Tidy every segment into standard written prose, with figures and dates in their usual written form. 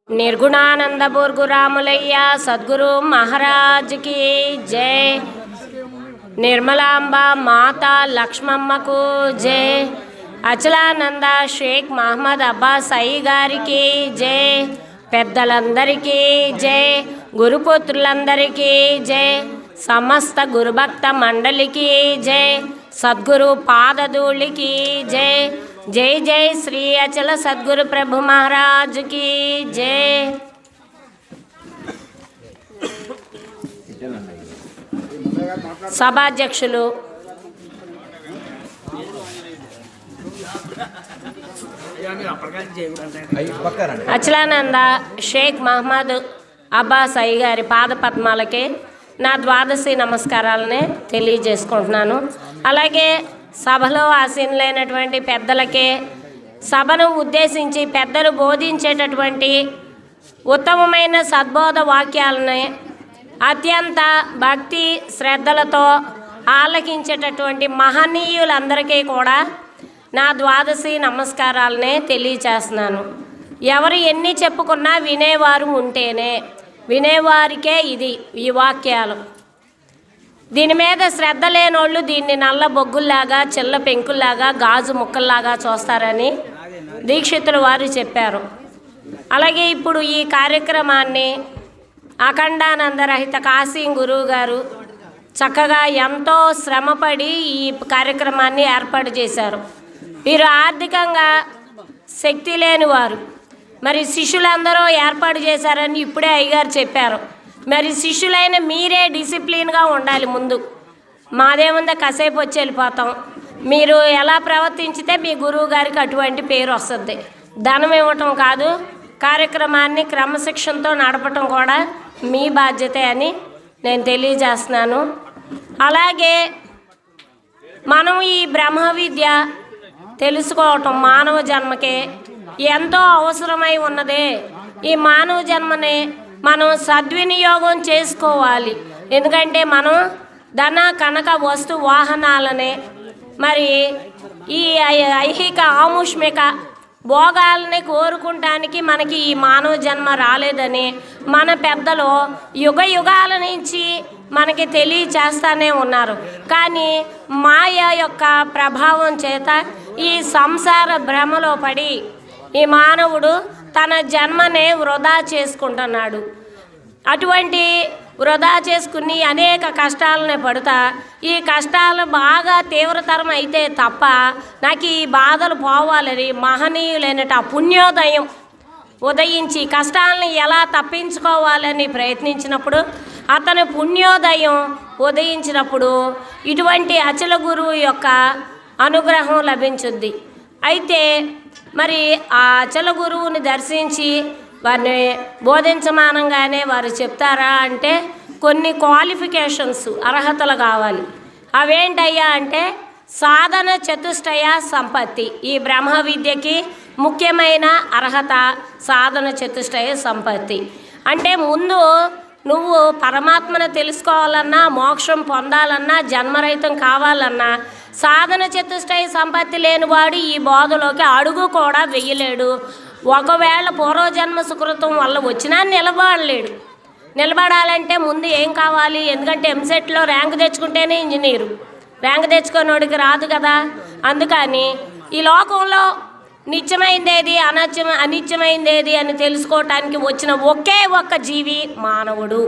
निर्गुणानंद बोर्गुरामुलయ్య सद्गुरु महाराज की जय। निर्मलांबा माता लक्ष्मम्म को जय। अचलानंद शेख मोहम्मद अब्बास अय्य गारिकी जय। పెద్దలందరికీ జై, గురుపుత్రులందరికీ జై, సమస్త గురుభక్త మండలికి జై, సద్గురు పాదధూళికి జై। जय जय श्री अचल सद्गुरु प्रभु महाराज की जय। सभाध्यक्षुलु అచలానంద షేక్ మహమ్మద్ అబ్బాస్ అయ్య గారి పాద పద్మాలకి నా ద్వాదశి నమస్కారాలని తెలియజేసుకుంటున్నాను। అలాగే సభలో ఆసీనులైనటువంటి పెద్దలకే, సభను ఉద్దేశించి పెద్దలు బోధించేటటువంటి ఉత్తమమైన సద్బోధ వాక్యాలని అత్యంత భక్తి శ్రద్ధలతో ఆలకించేటటువంటి మహనీయులందరికీ కూడా నా ద్వాదశి నమస్కారాలనే తెలియచేస్తున్నాను। ఎవరు ఎన్ని చెప్పుకున్నా వినేవారు ఉంటేనే, వినేవారికే ఈ వాక్యాలు। దీని మీద శ్రద్ధ లేనోళ్ళు దీన్ని నల్ల బొగ్గుల్లాగా, చిల్ల పెంకుల్లాగా, గాజు ముక్కల్లాగా చూస్తారని దీక్షితులు వారు చెప్పారు। అలాగే ఇప్పుడు ఈ కార్యక్రమాన్ని అఖండానందరహిత కాశీ గురువు గారు చక్కగా ఎంతో శ్రమపడి ఈ కార్యక్రమాన్ని ఏర్పాటు చేశారు। వీరు ఆర్థికంగా శక్తి లేనివారు, మరి శిష్యులందరూ ఏర్పాటు చేశారని ఇప్పుడే అయ్యగారు చెప్పారు। మరి శిష్యులైన మీరే డిసిప్లిన్గా ఉండాలి। ముందు మాదేముందా కాసేపు వచ్చి వెళ్ళిపోతాం, మీరు ఎలా ప్రవర్తించితే మీ గురువు గారికి అటువంటి పేరు వస్తుంది। ధనం ఇవ్వటం కాదు, కార్యక్రమాన్ని క్రమశిక్షణతో నడపటం కూడా మీ బాధ్యతే అని నేను తెలియజేస్తున్నాను। అలాగే మనం ఈ బ్రహ్మ విద్య తెలుసుకోవటం మానవ జన్మకే ఎంతో అవసరమై ఉన్నదే। ఈ మానవ జన్మని మనం సద్వినియోగం చేసుకోవాలి। ఎందుకంటే మనం ధన కనక వస్తు వాహనాలనే, మరి ఈ ఐహిక ఆముష్మిక భోగాలని కోరుకుంటానికి మనకి ఈ మానవ జన్మ రాలేదని మన పెద్దలు యుగ యుగాల నుంచి మనకి తెలియచేస్తూనే ఉన్నారు। కానీ మాయ యొక్క ప్రభావం చేత ఈ సంసార భ్రమలో పడి ఈ మానవుడు తన జన్మనే వృధా చేసుకుంటున్నాడు। అటువంటి వృధా చేసుకుని అనేక కష్టాలనే పడుతా, ఈ కష్టాలు బాగా తీవ్రతరం అయితే తప్ప నాకు ఈ బాధలు పోవాలని మహనీయులైనట పుణ్యోదయం ఉదయించి కష్టాలను ఎలా తప్పించుకోవాలని ప్రయత్నించినప్పుడు, అతని పుణ్యోదయం ఉదయించినప్పుడు ఇటువంటి అచల గురువు యొక్క అనుగ్రహం లభించుద్ది। అయితే మరి ఆ అచల గురువుని దర్శించి వారిని బోధించమానంగానే వారు చెప్తారా అంటే కొన్ని క్వాలిఫికేషన్స్, అర్హతలు కావాలి। అవేంటయ్యా అంటే సాధన చతుష్టయ సంపత్తి। ఈ బ్రహ్మ విద్యకి ముఖ్యమైన అర్హత సాధన చతుష్టయ సంపత్తి। అంటే ముందు నువ్వు పరమాత్మను తెలుసుకోవాలన్నా, మోక్షం పొందాలన్నా, జన్మరహితం కావాలన్నా సాధన చతుష్టయ సంపత్తి లేనివాడు ఈ బోధలోకి అడుగు కూడా వెయ్యలేడు। ఒకవేళ పూర్వజన్మ సుకృతం వల్ల వచ్చినా నిలబడలేడు। నిలబడాలంటే ముందు ఏం కావాలి? ఎందుకంటే ఎంసెట్లో ర్యాంక్ తెచ్చుకుంటేనే ఇంజనీరు, ర్యాంక్ తెచ్చుకున్నోడికి రాదు కదా। అందుకని ఈ లోకంలో నిత్యమైందేది, అనిత్యమైందేది అని తెలుసుకోవటానికి వచ్చిన ఒకే ఒక్క జీవి మానవుడు।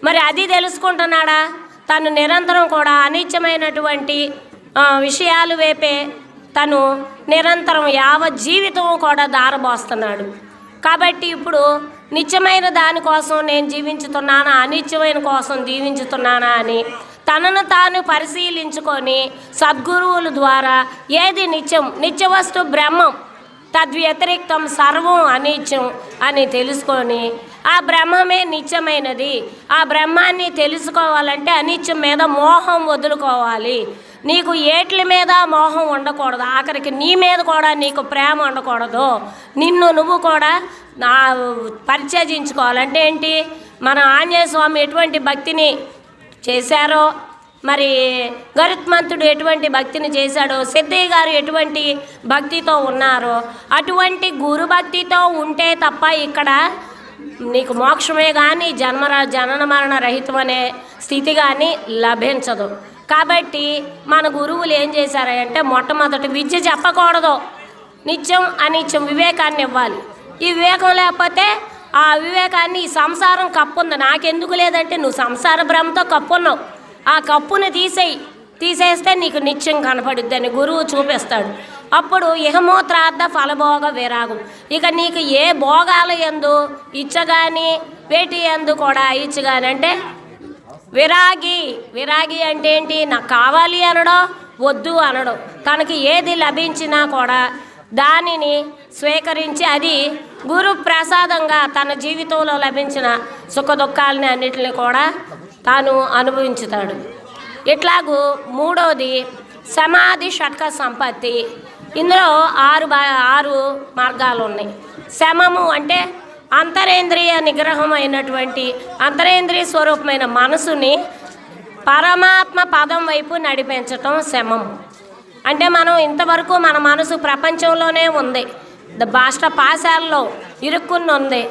మరి అది తెలుసుకుంటున్నాడా? తను నిరంతరం కూడా అనిత్యమైనటువంటి విషయాలు వైపే తను నిరంతరం యావత్ జీవితం కూడా దారబోస్తున్నాడు। కాబట్టి ఇప్పుడు నిత్యమైన దానికోసం నేను జీవించుతున్నానా, అనిత్యమైన కోసం జీవించుతున్నానా అని తనను తాను పరిశీలించుకొని సద్గురువుల ద్వారా ఏది నిత్యం, నిత్యవస్తు బ్రహ్మం, తద్వ్యతిరిక్తం సర్వం అనిత్యం అని తెలుసుకొని ఆ బ్రహ్మమే నిత్యమైనది, ఆ బ్రహ్మాన్ని తెలుసుకోవాలంటే అనిత్యం మీద మోహం వదులుకోవాలి। నీకు ఏట్ల మీద మోహం ఉండకూడదు, ఆఖరికి నీ మీద కూడా నీకు ప్రేమ ఉండకూడదు। నిన్ను నువ్వు కూడా పరిచయించుకోవాలంటే ఏంటి? మన ఆంజనేయ స్వామి ఎటువంటి భక్తిని చేశారో, మరి గరుత్మంతుడు ఎటువంటి భక్తిని చేశాడో, సిద్ధయ్య గారు ఎటువంటి భక్తితో ఉన్నారో అటువంటి గురు భక్తితో ఉంటే తప్ప ఇక్కడ నీకు మోక్షమే కానీ జనన మరణ రహితం అనే స్థితి కానీ లభించదు. కాబట్టి మన గురువులు ఏం చేశారంటే మొట్టమొదటి విద్య చెప్పకూడదు, నిత్యం అనిత్యం వివేకాన్ని ఇవ్వాలి. ఈ వివేకం లేకపోతే ఆ వివేకాన్ని ఈ సంసారం కప్పుంది, నాకెందుకు లేదంటే నువ్వు సంసార భ్రమతో కప్పున్నావు, ఆ కప్పుని తీసేస్తే నీకు నిత్యం కనపడుద్ది అని గురువు చూపిస్తాడు. అప్పుడు ఇహమూత్రార్థ ఫలభోగ విరాగం. ఇక నీకు ఏ భోగాలు ఎందు ఇచ్చగాని వేటి ఎందు కూడా ఇచ్చగాని అంటే విరాగి అంటే ఏంటి? నాకు కావాలి అనడం, వద్దు అనడం. తనకి ఏది లభించినా కూడా దానిని స్వీకరించి అది గురు ప్రసాదంగా తన జీవితంలో లభించిన సుఖ దుఃఖాలని అన్నిటిని కూడా తాను అనుభవించుతాడు. ఇట్లాగూ మూడవది సమాధి షట్క సంపత్తి. ఇందులో 6 మార్గాలు ఉన్నాయి. శమము అంటే అంతరేంద్రియ నిగ్రహం అయినటువంటి అంతరేంద్రియ స్వరూపమైన మనసుని పరమాత్మ పదం వైపు నడిపించటం శమము. అంటే మనం ఇంతవరకు మన మనసు ప్రపంచంలోనే ఉంది, బాష్ట పాశాల్లో ఇరుక్కుని ఉంది,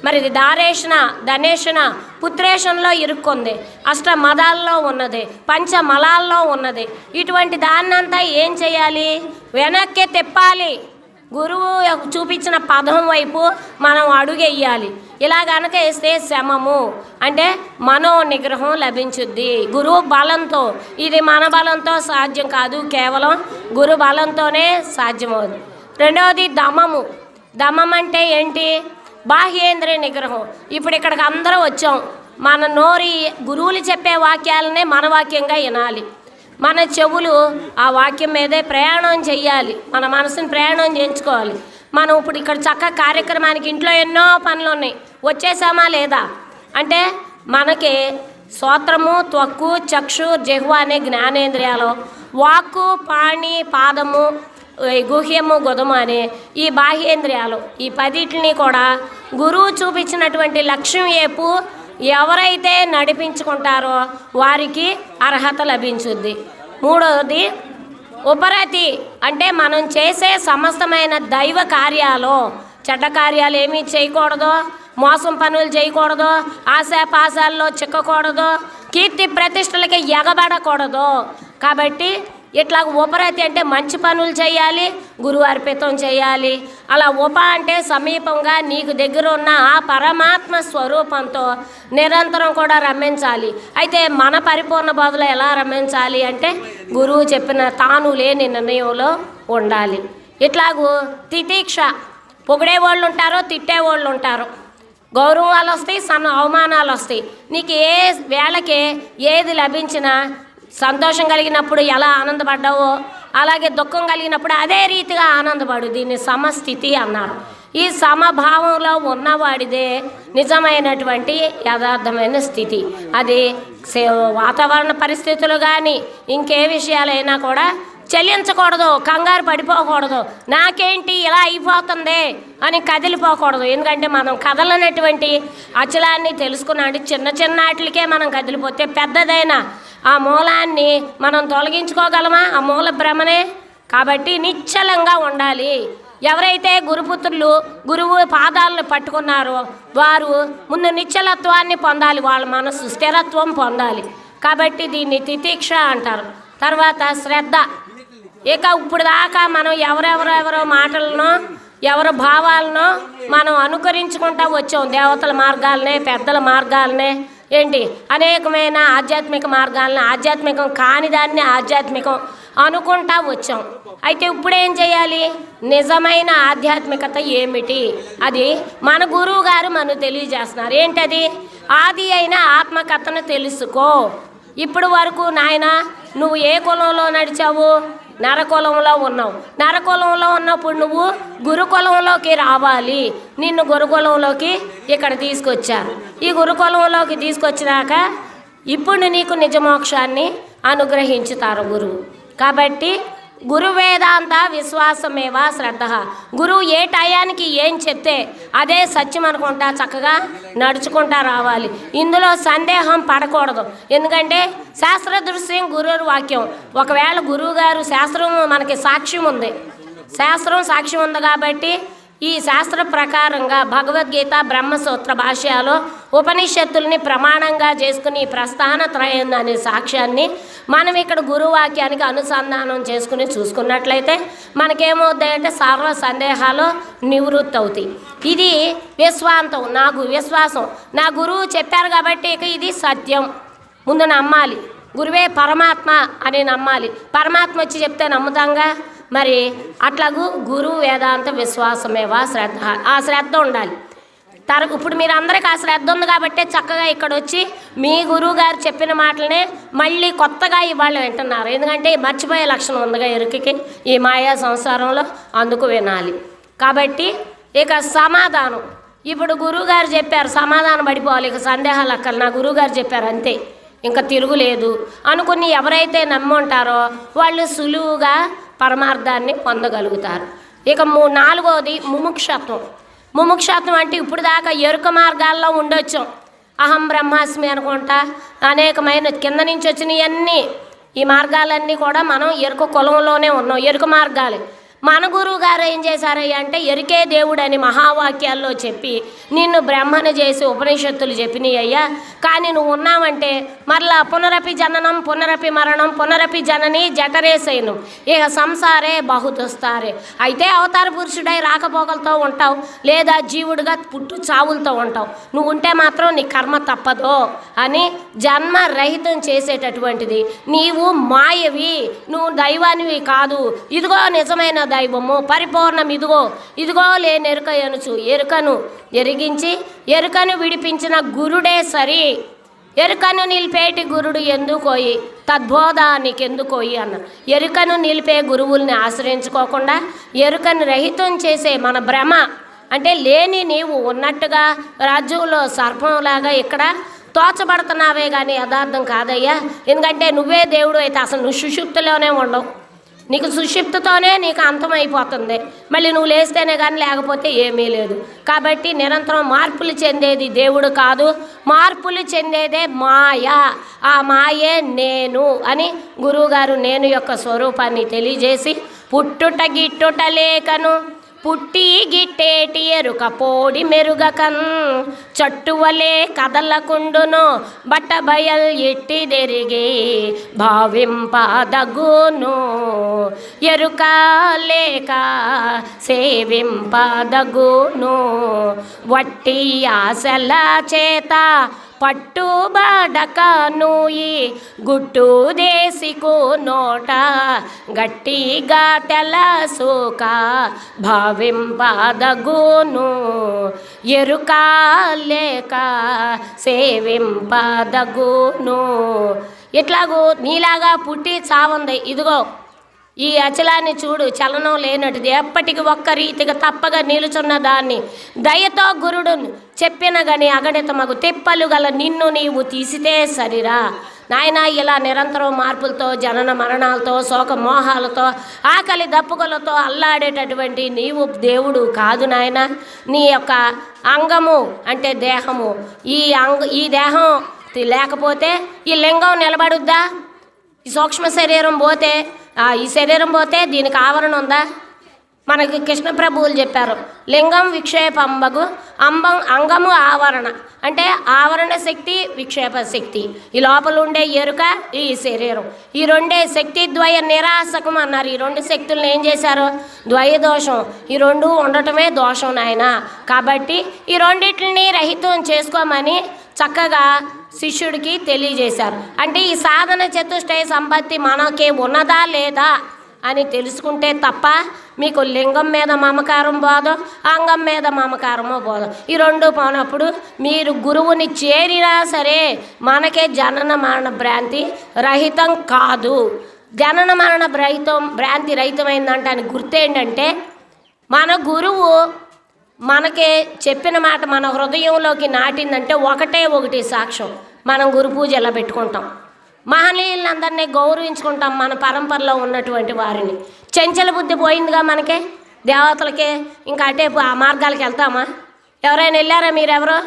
మరి దారేషణ ధనేషణ పుత్రేషణలో ఇరుక్కుంది, అష్ట మదాల్లో ఉన్నది, పంచమలాల్లో ఉన్నది. ఇటువంటి దాన్నంతా ఏం చేయాలి? వెనక్కి తిప్పాలి. గురువు చూపించిన పదం వైపు మనం అడుగెయ్యాలి. ఇలా గనక వేస్తే శమము అంటే మనో నిగ్రహం లభించుద్ది గురువు బలంతో. ఇది మన బలంతో సాధ్యం కాదు, కేవలం గురు బలంతోనే సాధ్యమవుతుంది. రెండవది దమము. దమం అంటే ఏంటి? బాహ్యేంద్రియ నిగ్రహం. ఇప్పుడు ఇక్కడికి అందరూ వచ్చాం, మన నోరి గురువులు చెప్పే వాక్యాలనే మన వాక్యంగా వినాలి, మన చెవులు ఆ వాక్యం మీదే ప్రయాణం చెయ్యాలి, మన మనసుని ప్రయాణం చేయించుకోవాలి. మనం ఇప్పుడు ఇక్కడ చక్కగా కార్యక్రమానికి ఇంట్లో ఎన్నో పనులు ఉన్నాయి, వచ్చేసామా లేదా అంటే మనకి స్తోత్రము, త్వక్కు, చక్షు, జిహ్వ అనే జ్ఞానేంద్రియాలు, వాక్కు, పాణి, పాదము, గుహ్యము, గుదము అనే ఈ బాహ్యేంద్రియాలు, ఈ 10టిని కూడా గురువు చూపించినటువంటి లక్ష్యం వైపు ఎవరైతే నడిపించుకుంటారో వారికి అర్హత లభించుద్ది. మూడవది ఉపరతి. అంటే మనం చేసే సమస్తమైన దైవ కార్యాలు, చెడ్డ కార్యాలు ఏమీ చేయకూడదు, మోసం పనులు చేయకూడదు, ఆశాపాశాల్లో చిక్కకూడదు, కీర్తి ప్రతిష్టలకి ఎగబడకూడదు. కాబట్టి ఇట్లా ఉపరతి అంటే మంచి పనులు చేయాలి, గురువు అర్పితం చేయాలి. అలా అంటే సమీపంగా నీకు దగ్గర ఉన్న ఆ పరమాత్మ స్వరూపంతో నిరంతరం కూడా రమ్మించాలి. అయితే మన పరిపూర్ణ బోధలో ఎలా రమ్మించాలి అంటే గురువు చెప్పిన తాను లేని నిర్ణయంలో ఉండాలి. ఇట్లాగూ తితీక్ష. పొగిడేవాళ్ళు ఉంటారు, తిట్టేవాళ్ళు ఉంటారు, గౌరవాలు వస్తాయి, అవమానాలు వస్తాయి. నీకు ఏ వేళకి ఏది లభించినా సంతోషం కలిగినప్పుడు ఎలా ఆనందపడ్డావో అలాగే దుఃఖం కలిగినప్పుడు అదే రీతిగా ఆనందపడు. దీన్ని సమస్థితి అన్నారు. ఈ సమభావంలో ఉన్నవాడిదే నిజమైనటువంటి యథార్థమైన స్థితి. అది వాతావరణ పరిస్థితులు కానీ ఇంకే విషయాలైనా కూడా చెల్లించకూడదు, కంగారు పడిపోకూడదు, నాకేంటి ఇలా అయిపోతుంది అని కదిలిపోకూడదు. ఎందుకంటే మనం కదలనటువంటి అచలాన్ని తెలుసుకున్నాడు. చిన్న చిన్న వాటికే మనం కదిలిపోతే పెద్దదైన ఆ మూలాన్ని మనం తొలగించుకోగలమా? ఆ మూల భ్రమనే. కాబట్టి నిశ్చలంగా ఉండాలి. ఎవరైతే గురుపుత్రులు గురువు పాదాలను పట్టుకున్నారో వారు ముందు నిశ్చలత్వాన్ని పొందాలి, వాళ్ళ మనసు స్థిరత్వం పొందాలి. కాబట్టి దీన్ని తితీక్ష అంటారు. తర్వాత శ్రద్ధ. ఇక ఇప్పుడు దాకా మనం ఎవరెవరో మాటలను ఎవరి భావాలను మనం అనుకరించుకుంటూ వచ్చాం. దేవతల మార్గాలనే, పెద్దల మార్గాలనే, ఏంటి అనేకమైన ఆధ్యాత్మిక మార్గాలను, ఆధ్యాత్మికం కాని దాన్ని ఆధ్యాత్మికం అనుకుంటా వచ్చాం. అయితే ఇప్పుడు ఏం చేయాలి? నిజమైన ఆధ్యాత్మికత ఏమిటి? అది మన గురువు గారు మనకు తెలియజేస్తున్నారు. ఏంటది? ఆది అయిన ఆత్మకథను తెలుసుకో. ఇప్పుడు వరకు నాయన నువ్వు ఏ కులంలో నడిచావు? నరకులంలో ఉన్నావు. నరకులంలో ఉన్నప్పుడు నువ్వు గురుకులంలోకి రావాలి. నిన్ను గురుకులంలోకి ఇక్కడ తీసుకొచ్చారు. ఈ గురుకులంలోకి తీసుకొచ్చినాక ఇప్పుడు నీకు నిజమోక్షాన్ని అనుగ్రహించుతారు గురువు. కాబట్టి గురు వేదాంత విశ్వాసమేవా శ్రద్ధ. గురువు ఏ టయానికి ఏం చెప్తే అదే సత్యం అనుకుంటా చక్కగా నడుచుకుంటా రావాలి. ఇందులో సందేహం పడకూడదు. ఎందుకంటే శాస్త్రదృశ్యం గురువు వాక్యం. ఒకవేళ గురువు గారు శాస్త్రం మనకి సాక్ష్యం ఉంది, శాస్త్రం సాక్ష్యం ఉంది కాబట్టి ఈ శాస్త్ర ప్రకారంగా భగవద్గీత బ్రహ్మసూత్ర భాష్యాలు ఉపనిషత్తుల్ని ప్రమాణంగా చేసుకుని ప్రస్థాన త్రయం అనే సాక్ష్యాన్ని మనం ఇక్కడ గురువాక్యానికి అనుసంధానం చేసుకుని చూసుకున్నట్లయితే మనకేమవుతాయంటే సర్వ సందేహాలు నివృత్తి అవుతాయి. ఇది విశ్వాంతం, నాకు విశ్వాసం, నా గురువు చెప్పారు కాబట్టి ఇక ఇది సత్యం, ముందు నమ్మాలి. గురువే పరమాత్మ అని నమ్మాలి. పరమాత్మ వచ్చి చెప్తే నమ్ముతాంగా. మరి అట్లాగూ గురు వేదాంత విశ్వాసమేవా శ్రద్ధ, ఆ శ్రద్ధ ఉండాలి. ఇప్పుడు మీరు అందరికీ ఆ శ్రద్ధ ఉంది కాబట్టి చక్కగా ఇక్కడ వచ్చి మీ గురువు గారు చెప్పిన మాటలనే మళ్ళీ కొత్తగా ఇవాళ వింటున్నారు. ఎందుకంటే మర్చిపోయే లక్షణం ఉందిగా ఎరుకకి ఈ మాయా సంసారంలో, అందుకు వినాలి. కాబట్టి ఇక సమాధానం, ఇప్పుడు గురువుగారు చెప్పారు, సమాధానం పడిపోవాలి. ఇక సందేహాలు అక్కడ నా గురువుగారు చెప్పారు అంతే, ఇంకా తిరుగులేదు అనుకుని ఎవరైతే నమ్ముంటారో వాళ్ళు సులువుగా పరమార్థాన్ని పొందగలుగుతారు. ఇక నాలుగోది ముముక్షత్వం. ముముక్షత్వం అంటే ఇప్పుడు దాకా ఎరుక మార్గాల్లో ఉండొచ్చాం. అహం బ్రహ్మాస్మి అనుకుంటా అనేకమైన కింద నుంచి వచ్చినవన్నీ ఈ మార్గాలన్నీ కూడా మనం ఎరుక కులంలోనే ఉన్నాం, ఎరుక మార్గాలే. మన గురువు గారు ఏం చేశారయ్యా అంటే ఎరికే దేవుడు అని మహావాక్యాల్లో చెప్పి నిన్ను బ్రహ్మను చేసి ఉపనిషత్తులు చెప్పినాయి అయ్యా. కానీ నువ్వు ఉన్నావంటే మరలా పునరపి జననం పునరపి మరణం పునరపి జనని జఠరేసైను ఇక సంసారే బహుదుస్తారే. అయితే అవతార పురుషుడై రాకపోకలతో ఉంటావు, లేదా జీవుడిగా పుట్టు చావులతో ఉంటావు. నువ్వు ఉంటే మాత్రం నీ కర్మ తప్పదో అని జన్మ రహితం చేసేటటువంటిది. నీవు మాయవి, నువ్వు దైవానివి కాదు. ఇదిగో నిజమైన దైవము పరిపూర్ణం, ఇదిగో లేనెరుక అనుచు ఎరుకను ఎరిగించి ఎరుకను విడిపించిన గురుడే సరి. ఎరుకను నిలిపేటి గురుడు ఎందుకోయి తద్బోధ నీకెందుకోయి అన్న. ఎరుకను నిలిపే గురువుల్ని ఆశ్రయించుకోకుండా ఎరుకను రహితం చేసే మన భ్రమ అంటే లేని నీవు ఉన్నట్టుగా రాజ్యంలో సర్పంలాగా ఇక్కడ తోచబడుతున్నావే కానీ యథార్థం కాదయ్యా. ఎందుకంటే నువ్వే దేవుడు అయితే అసలు నువ్వు సుషుప్తిలోనే ఉండవు. నీకు సుషిప్తితోనే నీకు అంతమైపోతుంది. మళ్ళీ నువ్వు లేస్తేనే కానీ లేకపోతే ఏమీ లేదు. కాబట్టి నిరంతరం మార్పులు చెందేది దేవుడు కాదు, మార్పులు చెందేదే మాయ. ఆ మాయే నేను అని గురువుగారు నేను యొక్క స్వరూపాన్ని తెలియజేసి పుట్టుట గిట్టుట లేకను పుట్టి గిట్టేటి ఎరుక పోడి మెరుగకన్ చట్టువలే కదలకుండును బట్ట బయల్ ఎట్టిదెరిగి భావింపదగును ఎరుక లేక సేవింపదగును వట్టి ఆశల చేత పట్టుబడక నూయి గుట్టు దేశికు నోట గట్టిగా తెలసుక భావింపదగును ఎరుక లేక సేవింపదగును. ఇట్లాగూ నీలాగా పుట్టి చావుంది. ఇదిగో ఈ అచలాన్ని చూడు, చలనం లేనట్టుది, ఎప్పటికి ఒక్క రీతిగా తప్పగా నిలుచున్న దాన్ని దయతో గురుడు చెప్పిన గని అగణితమగు తిప్పలు గల నిన్ను నీవు తీసితే సరిరా నాయన. ఇలా నిరంతరం మార్పులతో జనన మరణాలతో శోక మోహాలతో ఆకలి దప్పుకలతో అల్లాడేటటువంటి నీవు దేవుడు కాదు నాయన. నీ యొక్క అంగము అంటే దేహము, ఈ దేహం లేకపోతే ఈ లింగం నిలబడుద్దా? ఈ సూక్ష్మ శరీరం పోతే ఈ శరీరం పోతే దీనికి ఆవరణ ఉందా? మనకి కృష్ణ ప్రభువులు చెప్పారు, లింగం విక్షేపంబగు అంగము ఆవరణ అంటే ఆవరణ శక్తి విక్షేప శక్తి. ఈ లోపల ఉండే ఎరుక ఈ శరీరం, ఈ రెండే శక్తి ద్వయ నిరాశకం అన్నారు. ఈ రెండు శక్తులను ఏం చేశారు? ద్వయ దోషం. ఈ రెండు ఉండటమే దోషం నాయన. కాబట్టి ఈ రెండింటిని రహితం చేసుకోమని చక్కగా శిష్యుడికి తెలియజేశారు. అంటే ఈ సాధన చతుష్టయ సంపత్తి మనకి ఉన్నదా లేదా అని తెలుసుకుంటే తప్ప మీకు లింగం మీద మమకారం పోదు, అంగం మీద మమకారమో పోదు. ఈ రెండు పోనప్పుడు మీరు గురువుని చేరినా సరే మనకే జనన మరణ భ్రాంతి రహితం కాదు. జనన మరణ భ్రాంతి రహితమైందంటే అని గుర్తేంటంటే మన గురువు మనకే చెప్పిన మాట మన హృదయంలోకి నాటిందంటే ఒకటే ఒకటి సాక్ష్యం. మనం గురు పూజ ఎలా పెట్టుకుంటాం, మహనీయులందరినీ గౌరవించుకుంటాం, మన పరంపరలో ఉన్నటువంటి వారిని. చెంచల బుద్ధి పోయిందిగా మనకే, దేవతలకే. ఇంకా అటే ఆ మార్గాలకు వెళ్తామా? ఎవరైనా వెళ్ళారా? మీరెవరో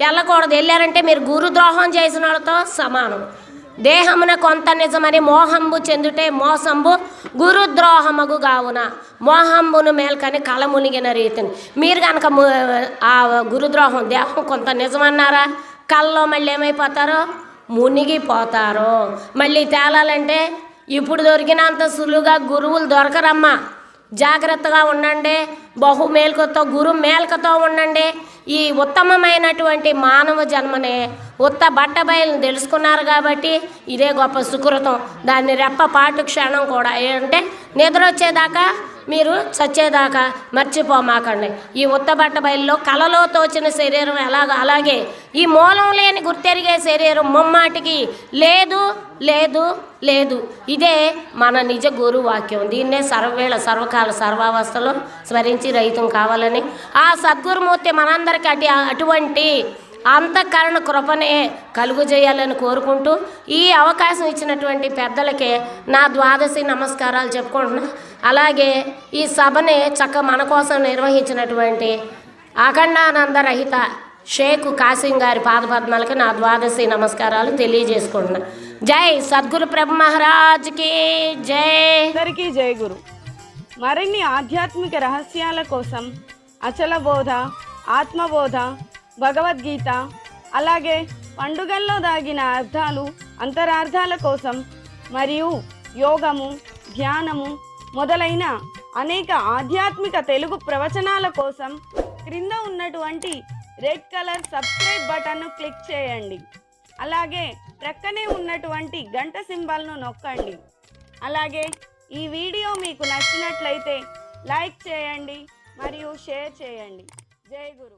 వెళ్ళకూడదు. వెళ్ళారంటే మీరు గురుద్రోహం చేసిన వాళ్ళతో సమానం. దేహమున కొంత నిజమని మోహంబు చెందుటే మోసంబు గురుద్రోహమగు గావున మోహంబును మేల్కని కలమునిగిన రీతిని. మీరు కనుక ఆ గురుద్రోహం దేహం కొంత నిజమన్నారా, కళ్ళలో మళ్ళీ ఏమైపోతారో మునిగిపోతారో. మళ్ళీ తేలాలంటే ఇప్పుడు దొరికినంత సులువుగా గురువులు దొరకరమ్మా. జాగ్రత్తగా ఉండండి, బహు మేల్కతో గురు మేల్కతో ఉండండి. ఈ ఉత్తమమైనటువంటి మానవ జన్మనే ఉత్త బట్టబయలుని తెలుసుకున్నారు కాబట్టి ఇదే గొప్ప సుకృతం. దాన్ని రెప్పపాటు క్షణం కూడా అంటే నిద్ర వచ్చేదాకా మీరు చచ్చేదాకా మర్చిపోమాకండి. ఈ ఉత్తబట్ట బయలులో కలలో తోచిన శరీరం ఎలాగో అలాగే ఈ మూలం లేని గుర్తెరిగే శరీరం ముమ్మాటికి లేదు లేదు లేదు. ఇదే మన నిజ గురు వాక్యం. దీన్నే సర్వవేళ సర్వకాల సర్వావస్థలో స్మరించి రహితం కావాలని ఆ సద్గురుమూర్తి మనందరికీ అటువంటి అంతఃకరణ కృపనే కలుగు చేయాలని కోరుకుంటూ ఈ అవకాశం ఇచ్చినటువంటి పెద్దలకే నా ద్వాదశి నమస్కారాలు చెప్పుకుంటున్నా. అలాగే ఈ సభని మన కోసం నిర్వహించినటువంటి అఖండానందరహిత షేక్ కాసిం గారి పాదపద్మాలకు నా ద్వాదశి నమస్కారాలు తెలియజేసుకుంటున్నా. జై సద్గురు ప్రభు మహారాజ్కి జై. అందరికీ జై గురు. మరిన్ని ఆధ్యాత్మిక రహస్యాల కోసం అచల బోధ, ఆత్మబోధ, భగవద్గీత, అలాగే పండుగల్లో దాగిన అర్థాలు, అంతరార్థాల కోసం మరియు యోగము, ధ్యానము మొదలైన అనేక ఆధ్యాత్మిక తెలుగు ప్రవచనాల కోసం క్రింద ఉన్నటువంటి రెడ్ కలర్ సబ్స్క్రైబ్ బటన్ను క్లిక్ చేయండి. అలాగే ప్రక్కనే ఉన్నటువంటి గంట సింబల్ను నొక్కండి. అలాగే ఈ వీడియో మీకు నచ్చినట్లయితే లైక్ చేయండి మరియు షేర్ చేయండి. జై గురు.